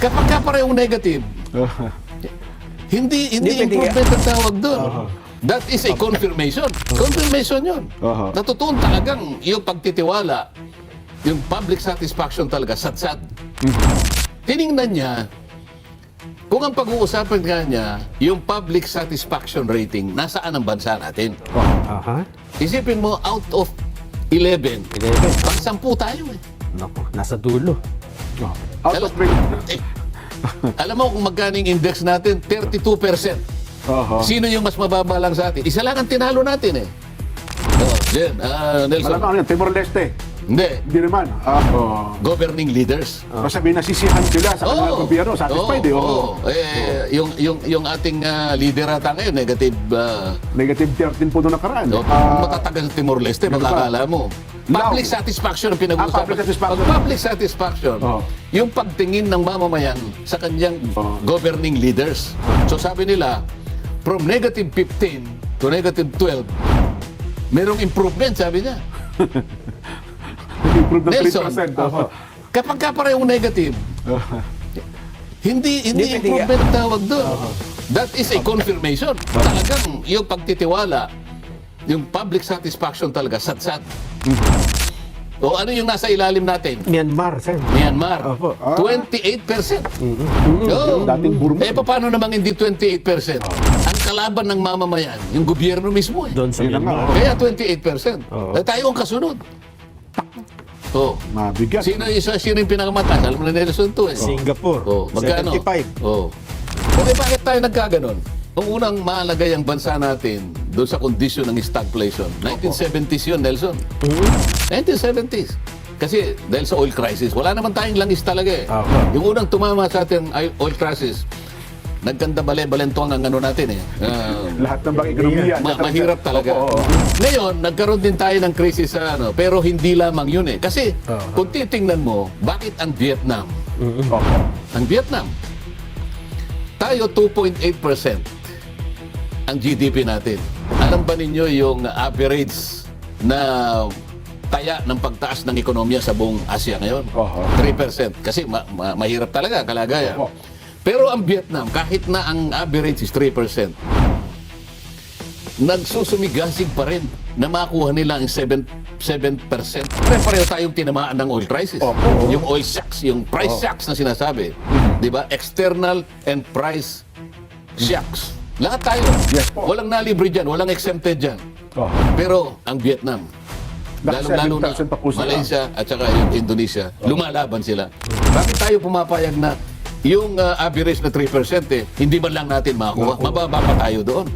Kapag ka parehong negative, hindi improvement ang tawag doon. That is a confirmation. Confirmation yun. Natutuon talagang yung pagtitiwala, yung public satisfaction talaga, satsat. Tiningnan niya, kung ang pag-uusapan nga niya, yung public satisfaction rating, nasaan ang bansa natin? Isipin mo, out of 11, pang 10 tayo eh. Naku, nasa dulo. Out of 20. Alam mo kung magkano yung index natin? 32%. Sino yung mas mababa lang sa atin? Isa lang ang tinalo natin eh. Jen, Nelson. Malamang ano, Timor-Leste. Hindi. Hindi naman. Governing leaders. Sabihin, nasisihan sila sa kanilang gobyerno. Satisfied eh. Yung ating leader ata ngayon, negative... Negative 13 po doon nakaraan. Matatagal sa Timor-Leste, makakala mo. Public satisfaction ang pinag-uusapan. Public satisfaction. Pag public satisfaction, yung pagtingin ng mamamayan sa kanyang governing leaders. So sabi nila, from negative 15 to negative 12, merong improvement, sabi niya. Improve ng Nelson, 3%. kapag ka parehong negative, hindi improvement ang tawag doon. That is a confirmation. Talagang yung pagtitiwala, yung public satisfaction talaga, satsat. O ano yung nasa ilalim natin? Myanmar, sir. Myanmar, Opo. 28%. Dating Burma. Eh, paano namang hindi 28%? Ang kalaban ng mamamayan, yung gobyerno mismo eh. Doon sa Yun na nga, Myanmar. Kaya 28%. Eh, tayo ang kasunod. Mabigat. Sino yung pinakamataas? Alam mo na Nelson to eh. Singapore, Magkano? 75. Okay, bakit tayo nagkaganon? Ang unang malagay ang bansa natin doon sa kondisyon ng stagflation. 1970s yun, Nelson. 1970s. Kasi dahil sa oil crisis, wala naman tayong langis talaga eh. Yung unang tumama sa ating oil crisis, nagkanda balentuang ang ano natin eh. Lahat ng bang ekonomiya. Mahirap talaga. Ngayon, nagkaroon din tayo ng krisis sa ano, pero hindi lamang yun eh. Kasi kung titingnan mo, bakit ang Vietnam? Ang Vietnam, tayo 2.8% ang GDP natin. Alam ba ninyo yung average na taya ng pagtaas ng ekonomiya sa buong Asia ngayon? 3%. Kasi mahirap talaga kalagayan. Pero ang Vietnam, kahit na ang average is 3%, nagsusumigasig pa rin na makuha nila ang 7%. Pareho tayong tinamaan ng oil crisis. Yung oil shocks, yung price shocks na sinasabi. Di ba? External and price shocks. Lahat tayo. Walang nalibre dyan, walang exempted dyan. Pero ang Vietnam, lalo na Malaysia at saka yung Indonesia, lumalaban sila. Bakit tayo pumapayag na yung average na 3% hindi man lang natin makuha? Mababa pa tayo doon.